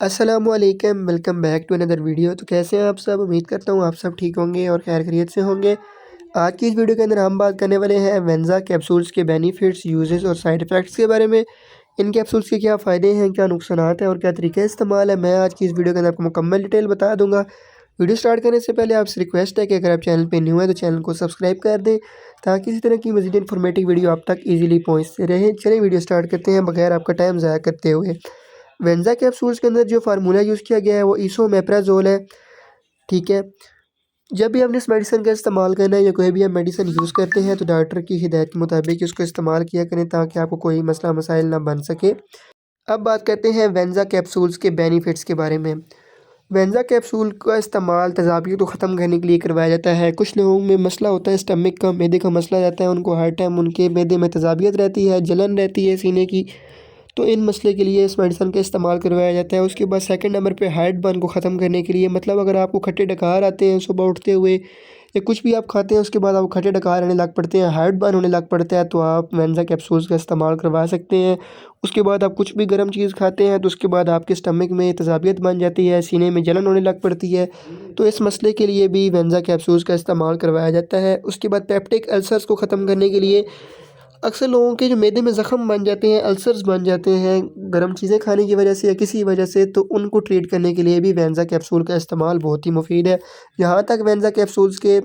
अस्सलामुअलैकुम, welcome back to another video. तो कैसे हैं आप सब? उम्मीद करता हूँ आप सब ठीक होंगे और खैर खैरियत से होंगे। आज की इस वीडियो के अंदर हम बात करने वाले हैं वेंजा कैप्सूल्स के बेनिफिट्स, यूजेस और साइड इफ़ेक्ट्स के बारे में। इन कैप्सूल्स के क्या फ़ायदे हैं, क्या नुकसानात हैं और क्या तरीके इस्तेमाल है, मैं आज की इस वीडियो के अंदर आपको मुकम्मल डिटेल बता दूंगा। वीडियो स्टार्ट करने से पहले आपसे रिक्वेस्ट है कि अगर आप चैनल पर न्यू है तो चैनल को सब्सक्राइब कर दें ताकि इसी तरह की मज़ीद इन्फॉर्मेटिव वीडियो आप तक ईजिली पहुँचते रहें। चलिए वीडियो स्टार्ट करते हैं बगैर आपका टाइम ज़ाया करते हुए। वेंजा कैप्सूल्स के अंदर जो फार्मूला यूज़ किया गया है वो इसोमेप्राजोल है। ठीक है, जब भी आपने इस मेडिसिन का इस्तेमाल करना है या कोई भी आप मेडिसिन यूज़ करते हैं तो डॉक्टर की हिदायत के मुताबिक इसको इस्तेमाल किया करें ताकि आपको कोई मसला मसाइल ना बन सके। अब बात करते हैं वेंजा कैप्सूल्स के बेनिफिट्स के बारे में। वेंजा कैप्सूल का इस्तेमाल तेज़ाबियत को ख़त्म करने के लिए करवाया जाता है। कुछ लोगों में मसला होता है स्टमक का, मैदे का मसला रहता है, उनको हर टाइम उनके मैदे में तेज़ाबियत रहती है, जलन रहती है सीने की, तो इन मसले के लिए इस मेडिसिन का इस्तेमाल करवाया जाता है। उसके बाद सेकंड नंबर पे हार्ट बर्न को ख़त्म करने के लिए, मतलब अगर आपको खट्टे डकार आते हैं सुबह उठते हुए या कुछ भी आप खाते हैं उसके बाद आपको खट्टे डकार आने लग पड़ते हैं, हार्ट बर्न होने लग पड़ता है, तो आप वेंजा कैप्सूल्स का इस्तेमाल करवा सकते हैं। उसके बाद आप कुछ भी गर्म चीज़ खाते हैं तो उसके बाद आपके स्टमक में तेज़ाबियत बन जाती है, सीने में जलन होने लग पड़ती है, तो इस मसले के लिए भी वेंजा कैप्सूल्स का इस्तेमाल करवाया जाता है। उसके बाद पेप्टिक अल्सर्स को ख़त्म करने के लिए, अक्सर लोगों के जो मैदे में ज़ख़म बन जाते हैं, अल्सर्स बन जाते हैं गर्म चीज़ें खाने की वजह से या किसी वजह से, तो उनको ट्रीट करने के लिए भी वेंजा कैप्सूल का इस्तेमाल बहुत ही मुफीद है। जहाँ तक वेंजा कैप्सूल्स के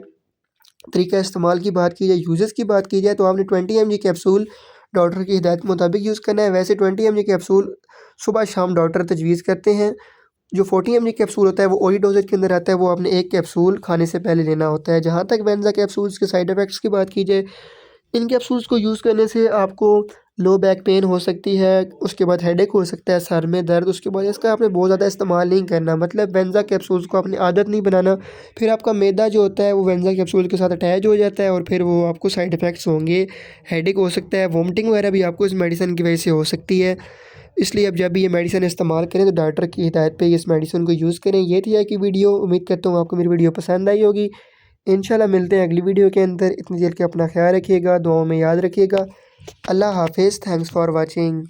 तरीका इस्तेमाल की बात की जाए, यूजेस की बात की जाए, तो आपने 20 mg कैप्सूल डॉक्टर की हिदायत के मुताबिक यूज़ करना है। वैसे 20 mg कैप्सूल सुबह शाम डॉक्टर तजवीज़ करते हैं। जो 40 mg कैप्सूल होता है वो ओडी डोजेज के अंदर आता है, वो आपने एक कैप्सूल खाने से पहले लेना होता है। जहाँ तक वेंजा कैप्सूल्स के साइड इफ़ेक्ट्स की बात की जाए, इन कैप्सूल्स को यूज़ करने से आपको लो बैक पेन हो सकती है, उसके बाद हेडेक हो सकता है, सर में दर्द। उसके बाद इसका आपने बहुत ज़्यादा इस्तेमाल नहीं करना, मतलब वेंजा कैप्सूल्स को अपनी आदत नहीं बनाना। फिर आपका मैदा जो होता है वो वेंजा कैप्सूल के साथ अटैच हो जाता है और फिर वो आपको साइड इफ़ेक्ट्स होंगे, हेडेक हो सकता है, वोमिटिंग वगैरह भी आपको इस मेडिसिन की वजह से हो सकती है। इसलिए अब जब भी ये मेडिसिन इस्तेमाल करें तो डॉक्टर की हिदायत पे इस मेडिसिन को यूज़ करें। ये थी आज की वीडियो, उम्मीद करता हूँ आपको मेरी वीडियो पसंद आई होगी। इंशाल्लाह मिलते हैं अगली वीडियो के अंदर। इतनी देर के अपना ख्याल रखिएगा, दुआओं में याद रखिएगा। अल्लाह हाफ़िज़। Thanks for watching.